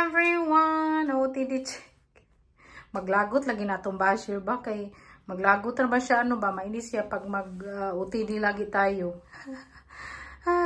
everyone! OTD check. Maglagot lagi na itong basher ba? Kay maglagot na ba siya? Ano ba? Mainis siya pag mag-OTD lagi tayo.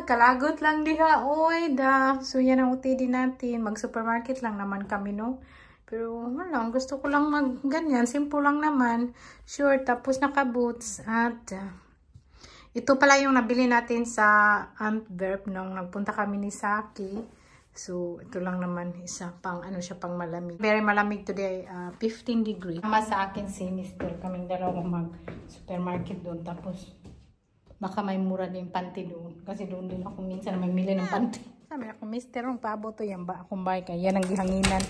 Kalagot lang diha. Oy, da. So, yan ang OTD natin. Mag-supermarket lang naman kami, no? Pero, wala. Gusto ko lang mag-ganyan. Simple lang naman. Sure, tapos naka-boots. At, ito pala yung nabili natin sa Antwerp nung nagpunta kami ni Saki. So, ito lang naman isa pang, ano siya, pang malamig. Very malamig today, 15 degrees. Tama sa akin si Mr. Kaming dalawa mag-supermarket doon. Tapos, baka may mura din panty doon. Kasi doon din ako minsan mamili ng panty. Sabi ako, Mr. Ang paabo to yan ba? Akong bike, yan ang gihanginan.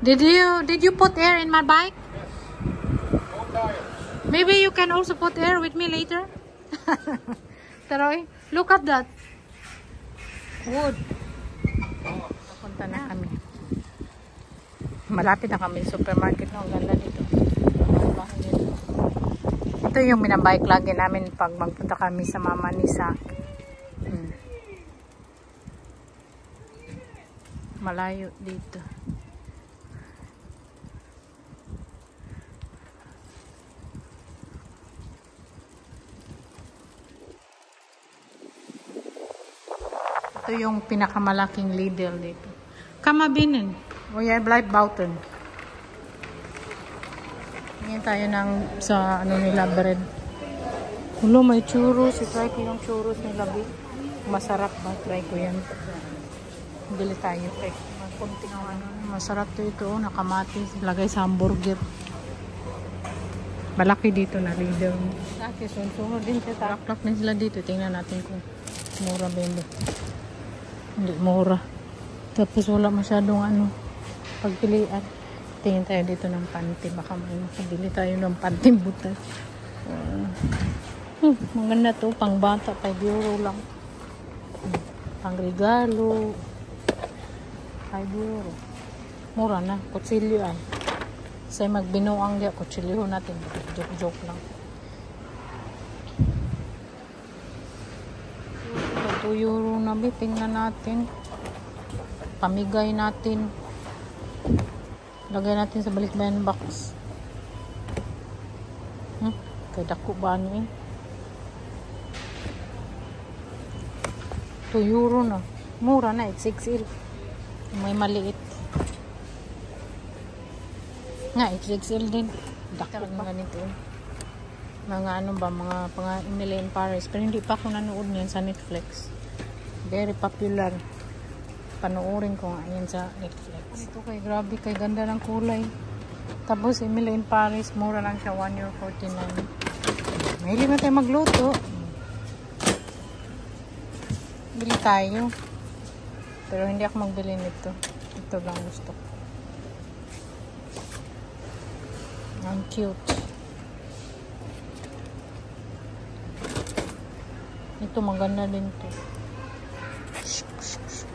Did you put air in my bike? Maybe you can also put air with me later. Taroy, look at that. Wood. Papunta na kami. Malapit na kami sa supermarket. Ang ganda dito. Ito yung minabike lagi namin pag magpunta kami sa mama ni Saki. Malayo dito. Ito yung pinakamalaking Lidl dito. Kamabinin. O yan, Blight Boughton. Ngayon tayo sa ano nila bread. Hulo, may churros. I-try ko yung churros nila. Masarap ba? Try ko yan. Bili tayo. Kunting ano. Masarap to ito. Nakamatis. Lagay sa hamburger. Malaki dito na Lidl. Saki, sunod din siya. Taklak din sila dito. Tingnan natin kung mura ba yun. Hindi mura. Tapos wala masyadong ano, pagpilian. Tingin tayo dito ng panty. Baka may makabili tayo ng panty butas. Maganda to. Pang bata. 5 euro lang. Pang regalo. 5 euro. Mura na. Kutsilyo ay. Say magbinuang diya. Kutsilyo natin. Joke lang. 2 euro na ba? Tingnan natin. Pamigay natin. Lagay natin sa balikbayan box. Kaya dako ba ano eh? 2 euro na. Mura na. It's 6 may maliit. Nga, it's 6 din. Dako ng ganito eh. Mga ano ba, mga Emily in Paris. Pero hindi pa ako nanood niyan sa Netflix. Very popular. Panoorin ko nga yan sa Netflix. Ito kay grabe, kay ganda ng kulay. Tapos Emily in Paris, mura lang siya, 1.49 €. Mahilig na tayo magluto. Bili tayo. Pero hindi ako magbili nito. Ito lang gusto ko. Ang cute. Ito maganda din to.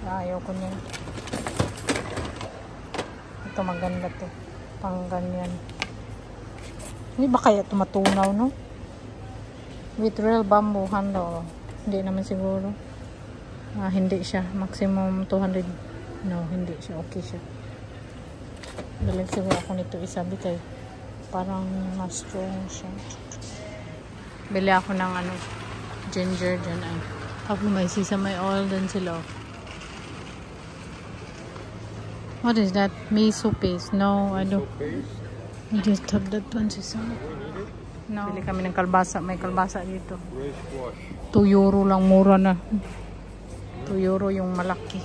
Ayaw ko niyan. Ito maganda to. Pang ganyan. Hindi ba kaya ito matunaw, no? With real bamboo handle. Hindi naman siguro. Hindi siya. Maximum 200. No, hindi siya. Okay siya. Dalag siguro ako nito isabi kay parang mas strong siya. Bili ako ng ano, ginger dyan ay. Ako may sesame oil din sila. What is that? Miso paste? No, I don't. I just have that one sesame. No. Bili kami ng kalbasa. May kalbasa dito. 2 euro lang, mura na. 2 euro yung malaki.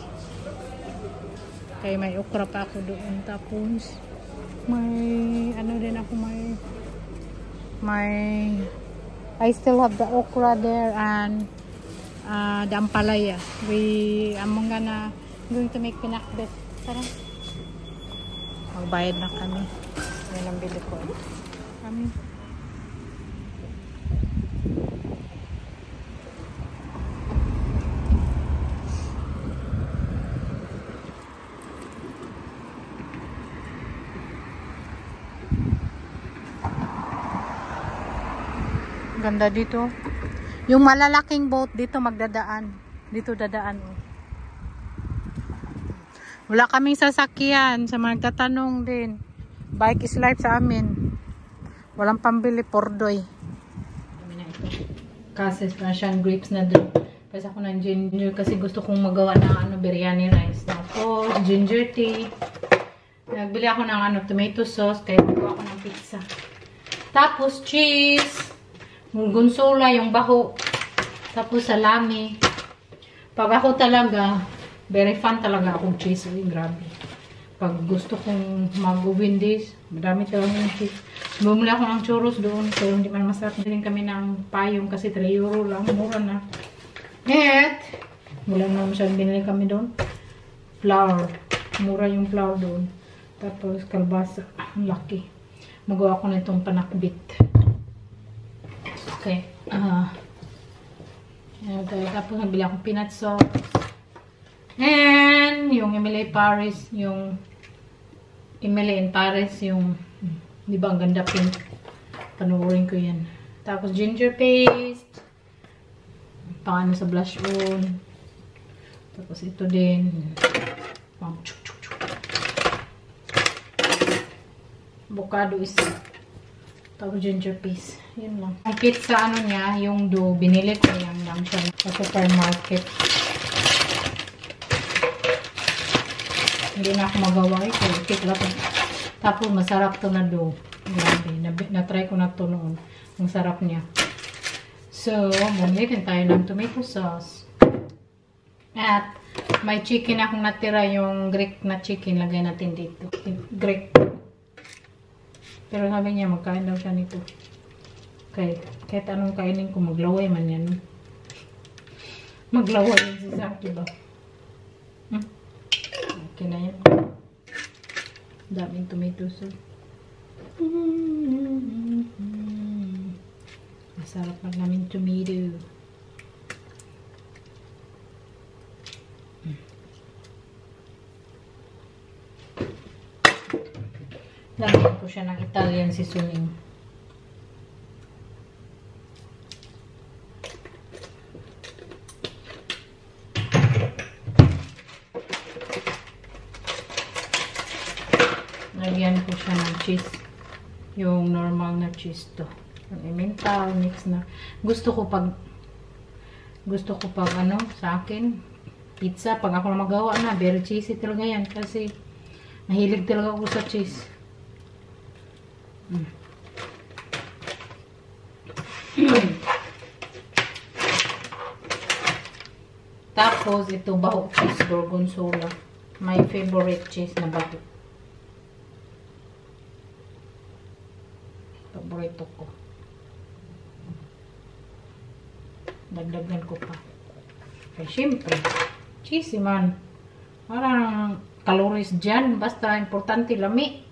Kaya may okra pa ako doon. Tapos may ano din ako, may I still have the okra there and the ampalaya. I'm going to make pinakbet. Tara. Magbayad na kami. Yan ang bili ko. Kami. Ganda dito. Yung malalaking boat dito magdadaan. Dito dadaan. Wala kaming sasakyan sa mga nagtatanong din. Bike is life sa amin. Walang pambili, pordoy. Kasi na siyang grapes na doon. Kasi ako ng ginger kasi gusto kong magawa ng biryani rice. Tapos ginger tea. Nagbili ako ng tomato sauce kaya magawa ako ng pizza. Tapos cheese. Gonsola yung baho. Tapos salami. Pag ako talaga, very fun talaga akong cheese. Uy, grabe. Pag gusto kong mag-win this, madami talaga yung cheese. Bumili ako ng churros doon. Pero hindi man masarap. Bilhin kami ng payong kasi 3 euro lang. Mura na. At, wala naman siya. Binili kami doon. Flour. Mura yung flour doon. Tapos kalbasa. Ang laki. Magawa ko na itong panakbit. Okay. Okay. Tapos nabili akong peanut sauce. And yung Emily Paris. Yung Emily in Paris. Yung, di ba ang ganda pink. Panuorin ko yan. Tapos ginger paste. Paano sa blush on. Tapos ito din. Avocado isa. Tapos ginger paste. Yun lang. Ang pizza niya, yung dough, binili ko yan lang siya sa supermarket. Hindi na ako magawa ito. Cake lang. Tapos masarap to na dough. Grabe. Na-try ko na to noon. Ang sarap niya. So, bumili din tayo ng tomato sauce. At may chicken akong natira, yung Greek na chicken. Lagay natin dito. Greek. Pero sabi niya, magkain daw siya nito. Okay. Kahit anong kainin ko, maglaway man yan. Maglaway yan si Zach, diba? Okay na yan. Daming tomato sauce. Masarap lang namin tomato. Lagyan ko siya ng Italian seasoning. Lagyan ko siya ng cheese. Yung normal na cheese to. Emmental, mix na. Gusto ko pag sa akin, pizza, pag ako na magawa na, very cheesy talaga yan. Kasi, nahilig talaga ako sa cheese. Tapos, ito, baho cheese, gorgonzola. My favorite cheese na baho. Paborito ko. Dagdagan ko pa. Kaya syempre, cheesy man. Parang calories dyan. Basta importante lami.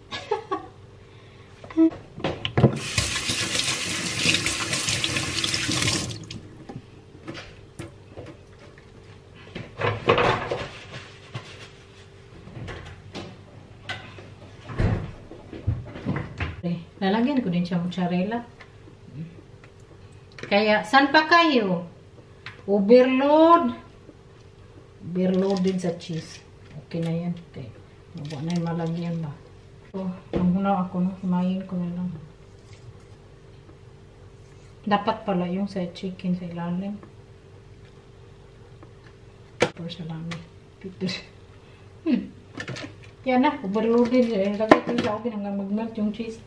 Lalagyan ko din siya mozzarella. Kaya, saan pa kayo? Overload. Overload din sa cheese. Okay na yan. Okay. Huwag na yung malagyan ba. So, ang muna ako, no? Himayin ko na lang. Dapat pala yung sa chicken sa ilalim. Or salami. Peter. Yan na. Overload din. Lagay ko sa oven hanggang mag-melt yung cheese.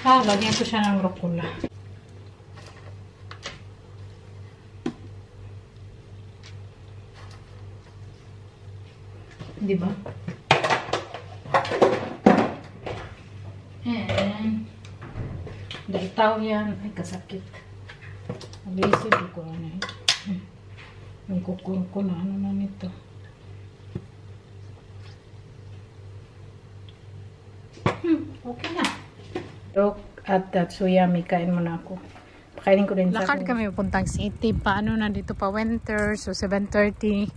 Lagyan ko siya ng rucola. Diba? And daitaw yan. Ay, kasakit. Nag-isip ko ano eh. Yung kukuha ko na ano na nito. Okay na. Look at that. So yummy. Kain mo na ako. Pakainin ko din sa lakad kami pupuntang city. Paano na dito pa winter. So 7:30.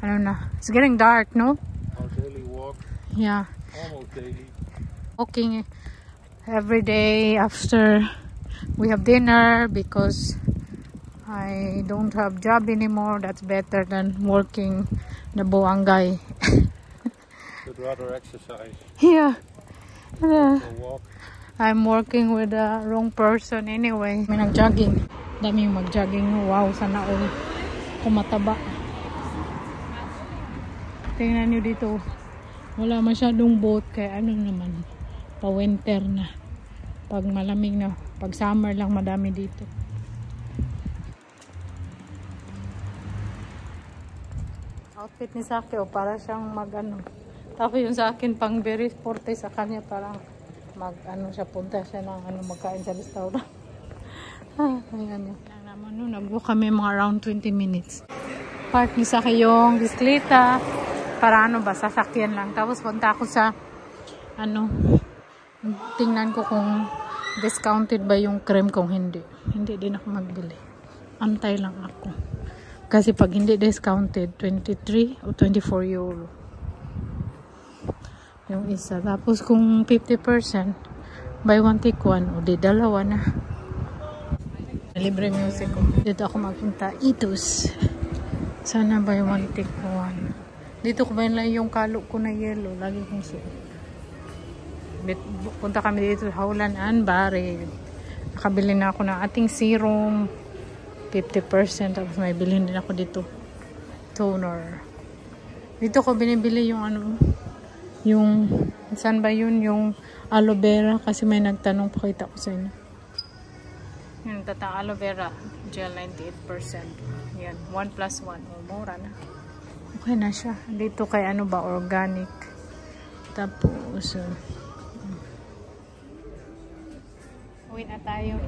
Ano na. It's getting dark, no? Our daily walk. Yeah. Almost daily. Walking every day after we have dinner because I don't have job anymore. That's better than working the buangay. Would rather exercise. Yeah. Or walk. I'm working with the wrong person anyway. May nag-jogging. Dami yung mag-jogging. Wow, sana all kumataba. Tingnan nyo dito. Wala masyadong boat. Kaya ano naman, pa-winter na. Pag malamig na, pag summer lang madami dito. Outfit ni Saki, para siyang mag-ano. Tapos yung sa akin, pang very sporty sa kanya, parang mag-ano siya, punta siya ng magkain sa restaurant. Ayan yun. Nag-walk kami mga around 20 minutes. Park ni Saki yung bisikleta, para sasakyan lang. Tapos punta ako sa, tingnan ko kung discounted ba yung cream, kung hindi. Hindi din ako magbili. Antay lang ako. Kasi pag hindi discounted, 23 o 24 euro. Yung isa. Tapos kung 50%, buy one take one, o di dalawa na. Libre music ko. Dito ako magpunta. Itos. Sana buy one take one. Dito ko ba lang yung kalo ko na yellow. Lagi kong suot. Punta kami dito sa Howland and Barrett. Nakabili na ako ng ating serum. 50%. Tapos may bilhin din ako dito. Toner. Dito ko binibili yung yung, saan ba yun? Yung aloe vera. Kasi may nagtanong, pakita ko sa inyo. Yung tatang aloe vera. Gel 98%. Yan. 1+1. O, mura na. Okay na siya. Dito kay organic. Tapos, uwi na tayo.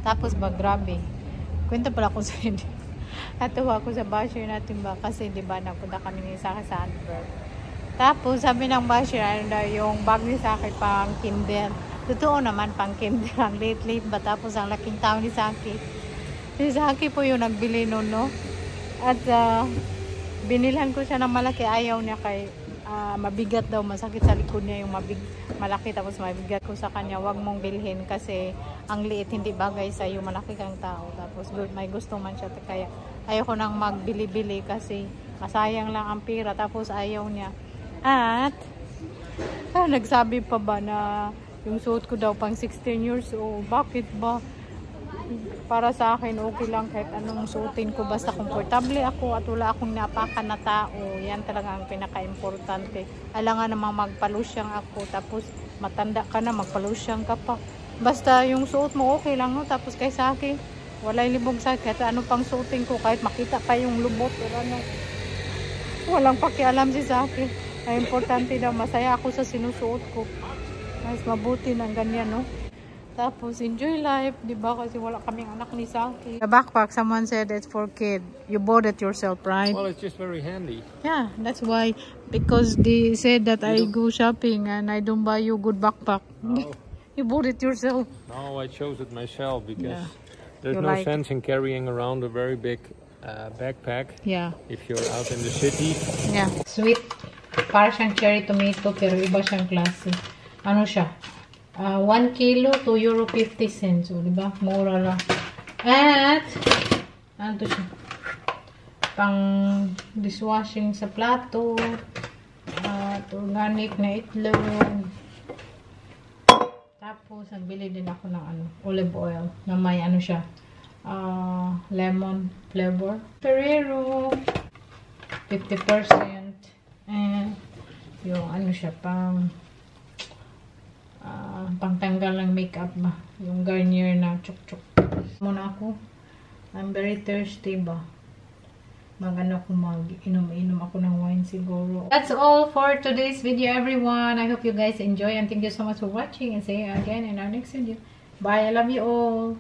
Tapos grabe. Kwento pala ko sa inyo. Natuwa ko sa basher natin ba? Kasi diba nagpunta kami ni Saki sa Antwerp. Tapos sabi ng basher, yung bag ni Saki pang kinder. Totoo naman pang kinder. Ang late ba? Tapos ang laking tao ni Saki. Si Saki po yung nagbili nun, no? At binilhan ko siya ng malaki. Ayaw niya kay mabigat daw. Masakit sa likod niya yung malaki. Tapos mabigat ko sa kanya. Huwag mong bilhin kasi ang liit hindi bagay sa iyo, malaki kang tao. Tapos may gusto man siya, kaya ayoko nang magbili-bili kasi masayang lang ang pera. Tapos ayaw niya. At nagsabi pa ba na yung suot ko daw pang 16 years old. Bakit ba? Para sa akin okay lang kahit anong suotin ko, basta komportable ako at wala akong napakan na tao. Yan talaga ang pinaka-importante. Alangan namang magpalusyang ako, tapos matanda ka na, magpalusyang ka pa. Basta yung suot mo okay lang, no? Tapos kay Saki, walay libog sa kahit ano pang suotin ko, kahit makita pa yung lubot o walang pakialam si Saki. Ay importante daw, masaya ako sa sinusuot ko. Mas mabuti ng ganyan, no? Tapos enjoy life, di ba? Kasi wala kaming anak ni Saki. The backpack, someone said it's for kid. You bought it yourself, right? Well, it's just very handy. Yeah, that's why. Because they said that I go shopping and I don't buy you good backpack. Oh. You bought it yourself. No, I chose it myself because there's You no like sense in carrying around a very big backpack. Yeah. If you're out in the city. Yeah. Sweet. Para siyang cherry tomato pero iba siyang klase. Ano siya? 1 kilo, €2.50. So, diba? Mura lang. At, ano to siya? Pang dishwashing sa plato. At organic na itlog. Tapos, nagbili din ako ng olive oil na may siya. Lemon flavor. Ferrero. 50%. And, yung siya, pangtanggal ng makeup ba. Yung Garnier na chuk-chuk. Muna ako. I'm very thirsty ba. Mag-inom ako ng wine siguro. That's all for today's video, everyone. I hope you guys enjoy and thank you so much for watching and see you again in our next video. Bye. I love you all.